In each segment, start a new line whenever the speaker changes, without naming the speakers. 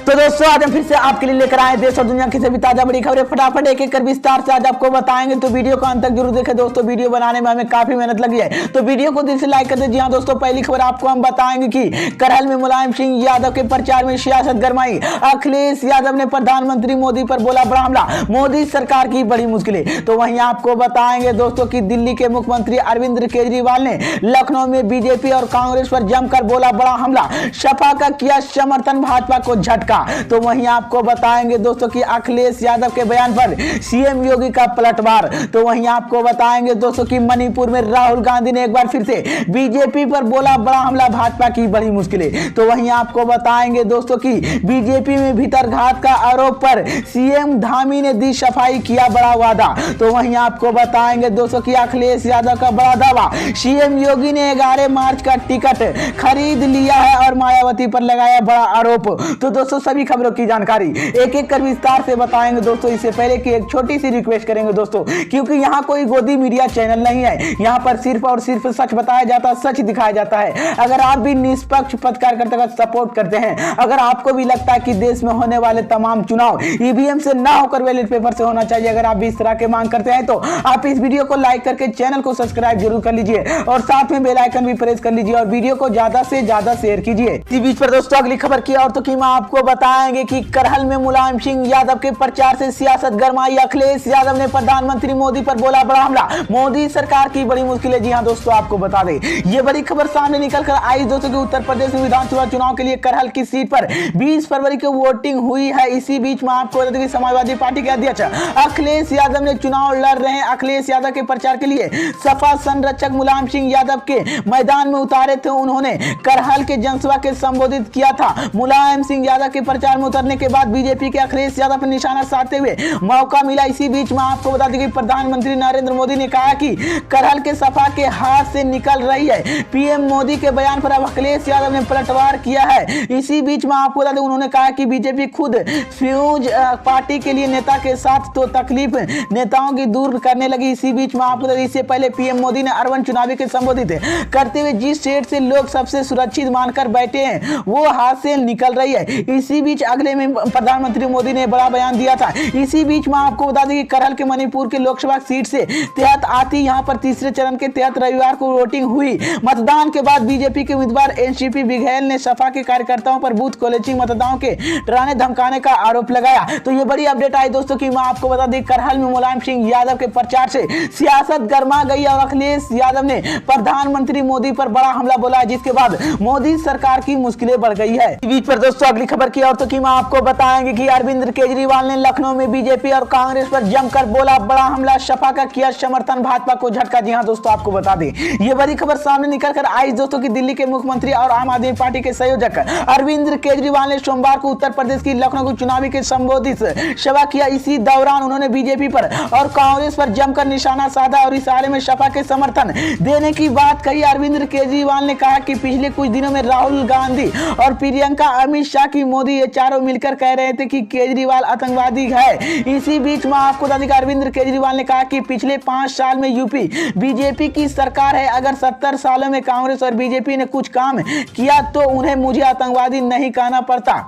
तो दोस्तों आज हम फिर से आपके लिए लेकर आए देश और दुनिया की सभी ताजा बड़ी खबरें फटाफट एक एक कर विस्तार से आज आपको बताएंगे। तो वीडियो को अंत तक जरूर देखें दोस्तों, वीडियो बनाने में हमें काफी मेहनत लगी है, तो वीडियो को दिल से लाइक कर दीजिए। हाँ दोस्तों, पहली खबर आपको हम बताएंगे कि करहल में मुलायम सिंह यादव के प्रचार में सियासत गरमाई। अखिलेश यादव ने प्रधानमंत्री मोदी पर बोला बड़ा हमला, मोदी सरकार की बड़ी मुश्किलें। तो वहीं आपको बताएंगे दोस्तों की दिल्ली के मुख्यमंत्री अरविंद केजरीवाल ने लखनऊ में बीजेपी और कांग्रेस पर जमकर बोला बड़ा हमला, सपा का किया समर्थन, भाजपा को झटका। तो वहीं आपको बताएंगे दोस्तों कि अखिलेश यादव के बयान पर सीएम योगी का पलटवार। तो वहीं आपको बताएंगे दोस्तों कि मणिपुर में राहुल गांधी ने एक बार फिर से बीजेपी पर बोला बड़ा हमला, भाजपा की बड़ी मुश्किलें। तो वहीं आपको बताएंगे दोस्तों कि बीजेपी में भीतरघात का आरोप पर सीएम धामी ने दी सफाई, किया बड़ा वादा। तो वहीं आपको बताएंगे दोस्तों कि अखिलेश यादव का बड़ा दावा, सीएम योगी ने 11 मार्च का टिकट खरीद लिया है और मायावती पर लगाया बड़ा आरोप। तो दोस्तों सभी खबरों की जानकारी एक एक कर विस्तार से बताएंगे दोस्तों। इससे पहले कि एक छोटी सी रिक्वेस्ट करेंगे दोस्तों, क्योंकि यहाँ कोई गोदी मीडिया चैनल नहीं है, यहाँ पर सिर्फ और सिर्फ सच बताया जाता है, सच दिखाया जाता है। अगर आप भी निष्पक्ष पत्रकारिता का सपोर्ट करते हैं, अगर आपको भी लगता है कि देश में होने वाले तमाम चुनाव ईवीएम से ना होकर बैलेट पेपर से होना चाहिए, अगर आप भी इस तरह के मांग करते हैं तो आप इस वीडियो को लाइक करके चैनल को सब्सक्राइब जरूर कर लीजिए और साथ में बेल आइकन भी प्रेस कर लीजिए और वीडियो को ज्यादा से ज्यादा शेयर कीजिए। इसी बीच पर दोस्तों अगली खबर की और तो की मैं आपको बताएंगे कि करहल में मुलायम सिंह यादव के प्रचार से सियासत गरमाई। अखिलेश यादव ने प्रधानमंत्री मोदी पर बोला बड़ा हमला, मोदी सरकार की बड़ी मुश्किलें। जी हां दोस्तों, आपको बता दें ये बड़ी खबर सामने निकल कर आई दोस्तों कि उत्तर प्रदेश में विधानसभा चुनाव के लिए करहल की सीट पर 20 फरवरी को वोटिंग हुई है। इसी बीच में आपको बता दें कि समाजवादी पार्टी के अध्यक्ष अखिलेश यादव ने चुनाव लड़ रहे हैं। अखिलेश यादव के प्रचार के लिए सपा संरक्षक मुलायम सिंह यादव के मैदान में उतारे थे। उन्होंने करहल के जनसभा के संबोधित किया था। मुलायम सिंह यादव के प्रचार में उतरने के बाद बीजेपी के अखिलेश यादव पर निशाना साधते हुए मौका मिला। इसी बीच में आपको बता दें कि प्रधानमंत्री नरेंद्र मोदी ने कहा कि करहल के सपा के हाथ से निकल रही है। पीएम मोदी के बयान पर अब अखिलेश यादव ने पलटवार किया है। इसी बीच में आपको बता दें उन्होंने कहा कि बीजेपी खुद फ्यूज पार्टी के लिए नेता के साथ तो तकलीफ नेताओं की दूर करने लगी। इसी बीच में आपको बता दें इससे पहले पीएम मोदी ने अर्बन चुनावी के संबोधित करते हुए जिस सीट से लोग सबसे सुरक्षित मानकर बैठे हैं वो हाथ से निकल रही है। इसी बीच अगले में प्रधानमंत्री मोदी ने बड़ा बयान दिया था। इसी बीच में आपको बता दें कि करहल के मणिपुर के लोकसभा सीट से तहत आती यहां पर तीसरे चरण के तहत रविवार को वोटिंग हुई। मतदान के बाद बीजेपी के उम्मीदवार एनसीपी बिघेल ने सपा के कार्यकर्ताओं पर बूथ कॉलेजिंग मतदाताओं के डराने धमकाने का आरोप लगाया। तो ये बड़ी अपडेट आई दोस्तों की मैं आपको बता दें करहल में मुलायम सिंह यादव के प्रचार से सियासत गरमा गई और अखिलेश यादव ने प्रधानमंत्री मोदी पर बड़ा हमला बोला, जिसके बाद मोदी सरकार की मुश्किलें बढ़ गई है। इस बीच पर दोस्तों अगली खबर की और तो की मैं आपको बताएंगे कि अरविंद केजरीवाल ने लखनऊ में बीजेपी और कांग्रेस पर जमकर बोला बड़ा हमला, सपा का किया समर्थन, भाजपा को झटका। जी हां दोस्तों, आपको बता दें ये बड़ी खबर सामने निकल कर आई दोस्तों की दिल्ली के मुख्यमंत्री और आम आदमी पार्टी के संयोजक अरविंद केजरीवाल ने सोमवार को उत्तर प्रदेश की लखनऊ की चुनावी के संबोधित सभा किया। इसी दौरान उन्होंने बीजेपी पर और कांग्रेस पर जमकर निशाना साधा और इस हाल में सपा के समर्थन देने की बात कही। अरविंद केजरीवाल ने कहा कि पिछले कुछ दिनों में राहुल गांधी और प्रियंका अमित शाह की मोदी ये चारों मिलकर कह रहे थे कि केजरीवाल आतंकवादी है। इसी बीच में आपको बता दें अरविंद केजरीवाल ने कहा कि पिछले 5 साल में यूपी बीजेपी की सरकार है, अगर 70 सालों में कांग्रेस और बीजेपी ने कुछ काम किया तो उन्हें मुझे आतंकवादी नहीं कहना पड़ता।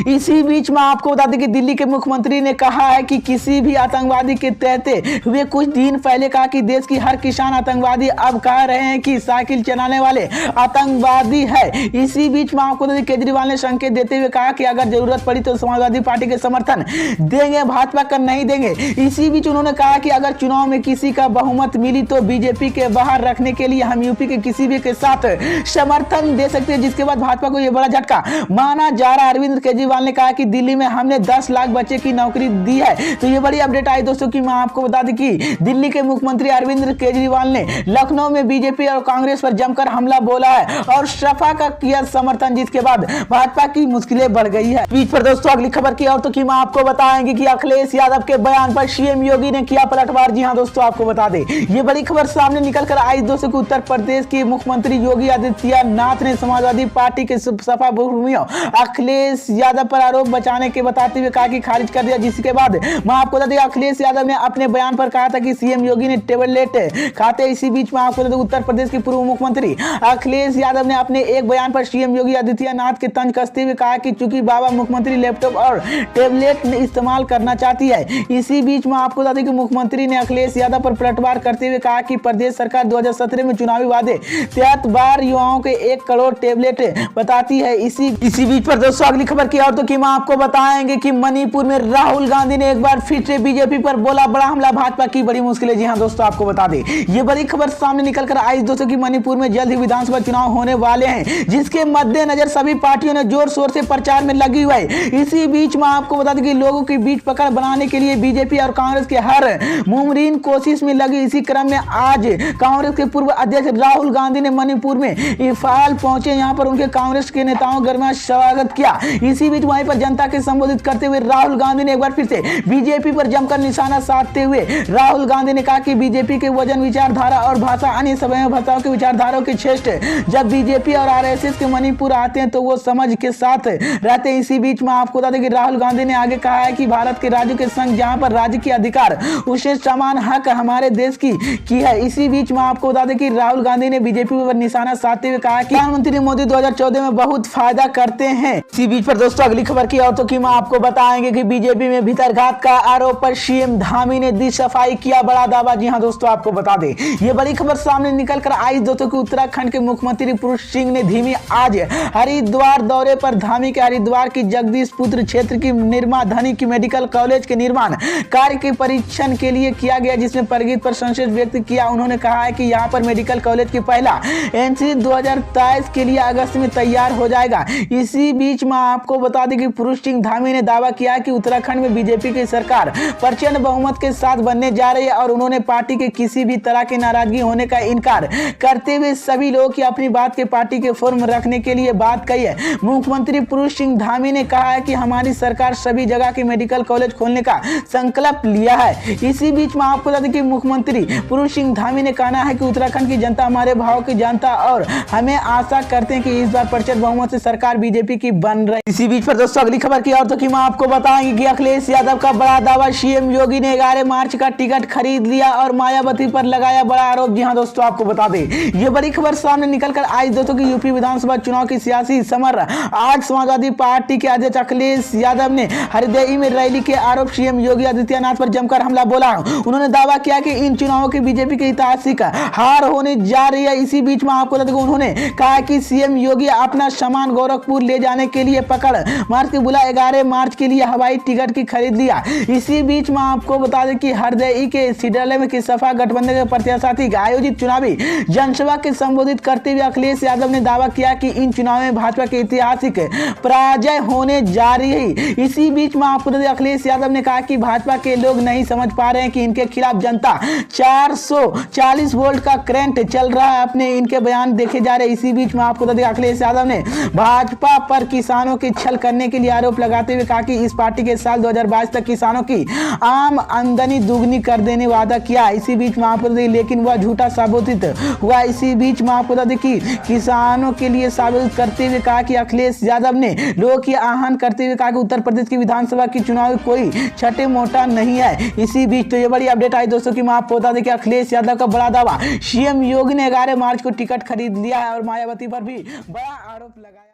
इसी बीच में आपको बता दें कि दिल्ली के मुख्यमंत्री ने कहा है कि किसी भी आतंकवादी के तहत हुए कुछ दिन पहले कहा कि देश की हर किसान आतंकवादी, अब कह रहे हैं कि साइकिल चलाने वाले आतंकवादी है। इसी बीच में आपको बता दें केजरीवाल ने संकेत देते हुए कहा कि अगर जरूरत पड़ी तो समाजवादी पार्टी के समर्थन देंगे, भाजपा का नहीं देंगे। इसी बीच उन्होंने कहा कि अगर चुनाव में किसी का बहुमत मिली तो बीजेपी के बाहर रखने के लिए हम यूपी के किसी भी के साथ समर्थन दे सकते हैं, जिसके बाद भाजपा को यह बड़ा झटका माना जा रहा है। अरविंद केजरीवाल ने कहा कि दिल्ली में हमने 10 लाख बच्चे की नौकरी दी है। तो ये बड़ी अपडेट आई दोस्तों की मैं आपको बता दें कि दिल्ली के मुख्यमंत्री अरविंद केजरीवाल ने लखनऊ में बीजेपी और कांग्रेस पर जमकर हमला बोला है और सपा का किया समर्थन, जिसके बाद भाजपा की मुश्किलें बढ़ गई है। बीच पर दोस्तों अगली खबर की और तो की मैं आपको बताएंगे कि अखिलेश यादव के बयान पर सीएम योगी ने किया पलटवार। जी हां दोस्तों, आपको बता दें ये बड़ी खबर सामने निकल कर आई दोस्तों कि उत्तर प्रदेश के मुख्यमंत्री योगी आदित्यनाथ ने समाजवादी पार्टी के सपा भूमियों अखिलेश यादव पर आरोप बचाने के बताते हुए कहा कि खारिज कर दिया। जिसके बाद मैं आपको बता दें अखिलेश यादव ने अपने बयान पर कहा था कि सीएम योगी ने टेबलेट खाते। इसी बीच में आपको बता दें उत्तर प्रदेश के पूर्व मुख्यमंत्री अखिलेश यादव ने अपने एक बयान पर सीएम योगी आदित्यनाथ के तंज कसते हुए कहा कि चूंकि बाबा मुख्यमंत्री लैपटॉप और टेबलेट इस्तेमाल करना चाहती है। इसी बीच में आपको बता दें कि मुख्यमंत्री ने अखिलेश यादव पर पलटवार करते हुए कहा कि प्रदेश सरकार 2017 में चुनावी वादे तहत बार युवाओं के 1 करोड़ टेबलेट बताती है। इसी बीच पर दोस्तों अगली खबर की और तो कि आपको बताएंगे कि मणिपुर में राहुल गांधी ने एक बार फिर से बीजेपी पर बोला बड़ा हमला, भाजपा की बड़ी मुश्किल है। जी हां दोस्तों, आपको बता दें ये बड़ी खबर सामने निकल कर आई दोस्तों कि मणिपुर में जल्द ही विधानसभा चुनाव होने वाले हैं, जिसके मद्देनजर सभी पार्टियों ने जोर शोर से प्रचार में लगी हुई है। इसी बीच में आपको बता दें कि लोगों के बीच पकड़ बनाने के लिए बीजेपी और कांग्रेस के हर मुमकिन कोशिश में लगी। इसी क्रम में आज कांग्रेस के पूर्व अध्यक्ष राहुल गांधी ने मणिपुर में इंफाल पहुंचे। यहां पर उनके कांग्रेस के नेताओं गर्मा स्वागत किया। इसी बीच वहीं पर जनता के संबोधित करते हुए राहुल गांधी ने एक बार फिर से बीजेपी पर जमकर निशाना साधते हुए राहुल गांधी ने कहा कि बीजेपी के वजन विचारधारा और भाषा अन्य सभी भाषाओं की विचारधाराओं के श्रेष्ठ जब बीजेपी और आरएसएस के मणिपुर आते हैं तो वो समझ के साथ रहते हैं। इसी बीच में आपको बता दें कि राहुल गांधी ने आगे कहा है कि भारत के राज्यों के संग जहां पर राज्य की अधिकार उसे समान हक हमारे देश की है। इसी बीच में आपको बता दें कि राहुल गांधी ने बीजेपी पर निशाना साधते हुए कहा कि प्रधानमंत्री मोदी 2014 में बहुत फायदा करते हैं। इसी बीच पर दोस्तों अगली खबर की और तो कि आपको बताएंगे कि बीजेपी में भीतरघात का आरोप पर सीएम धामी ने दी सफाई, किया बड़ा दावा। जी हां दोस्तों, आपको बता दें ये बड़ी खबर सामने निकल कर आई दोस्तों कि उत्तराखंड के मुख्यमंत्री पुरुष सिंह ने धीमी आज हरिद्वार दौरे पर धामी के हरिद्वार की जगदीश पुत्र क्षेत्र की निर्मा धनी की मेडिकल कॉलेज के निर्माण कार्य के परीक्षण के लिए किया गया, जिसमें प्रगति पर संशय व्यक्त किया। उन्होंने कहा है कि यहाँ पर मेडिकल कॉलेज की पहला एनसी 2023 के लिए अगस्त में तैयार हो जाएगा। इसी बीच में आपको बता दें कि पुरुष सिंह धामी ने दावा किया कि उत्तराखंड में बीजेपी की सरकार प्रचंड बहुमत के साथ बनने जा रही है और उन्होंने पार्टी के किसी भी तरह की नाराजगी होने का इनकार करते हुए सभी लोगों की अपनी बात के पार्टी के फॉर्म रखने के लिए बात कही है। मुख्यमंत्री पुरुष सिंह धामी ने कहा है कि हमारी सरकार सभी जगह के मेडिकल कॉलेज खोलने का संकल्प लिया है। इसी बीच में आपको बता दें कि मुख्यमंत्री पुरुष सिंह धामी ने कहना है कि उत्तराखंड की जनता हमारे भाव की जनता और हमें आशा करते हैं कि इस बार प्रचंड बहुमत से सरकार बीजेपी की बन रही। इसी बीच पर दोस्तों अगली खबर की और तो कि मैं आपको बताएंगे कि अखिलेश यादव का बड़ा दावा, सीएम योगी ने 11 मार्च का टिकट खरीद लिया और मायावती पर लगाया बड़ा आरोप। जी हां दोस्तों, आपको बता दें ये बड़ी खबर सामने निकल कर आई दोस्तों की यूपी विधानसभा चुनाव की सियासी समर आज समाजवादी पार्टी के अध्यक्ष अखिलेश यादव ने हरदोई में रैली के आरोप सीएम योगी आदित्यनाथ पर जमकर हमला बोला। उन्होंने दावा किया कि इन चुनावों की बीजेपी की ऐतिहासिक हार होने जा रही है। इसी बीच में आपको बता दें उन्होंने कहा कि सीएम योगी अपना सामान गोरखपुर ले जाने के लिए पकड़ मार्च के बुला 11 मार्च के लिए हवाई टिकट की खरीद लिया। इसी बीच में आपको बता दें कि हरदोई के सिडले में सपा गठबंधन के प्रत्याशी आयोजित चुनावी जनसभा के संबोधित करते हुए अखिलेश यादव ने दावा किया कि इन चुनाव में भाजपा की ऐतिहासिक पराजय होने जा रही है। इसी बीच में आपको अखिलेश यादव ने कहा कि भाजपा के लोग नहीं समझ पा रहे हैं कि इनके खिलाफ जनता 440 वोल्ट का करंट चल रहा है। अपने इनके बयान देखे जा रहे। इसी बीच में आपको अखिलेश यादव ने भाजपा पर किसानों के छल करने के लिए आरोप लगाते हुए कहा कि इस पार्टी के साल 2022 तक किसानों की आम आमदनी दुगनी कर देने वादा किया। इसी बीच में आपको लेकिन वह झूठा साबित हुआ। इसी बीच में आपको बता दें कि किसानों के लिए साबित करते हुए कहा कि अखिलेश यादव ने लोगों की आह्वान करते हुए कहा कि उत्तर प्रदेश की विधानसभा की चुनाव कोई छठे मोटा नहीं है। इसी बीच तो ये बड़ी अपडेट आई दोस्तों कि मैं आपको बता दें कि अखिलेश यादव का बड़ा दावा, सीएम योगी ने 11 मार्च को टिकट खरीद लिया है और मायावती पर भी बड़ा आरोप लगाया।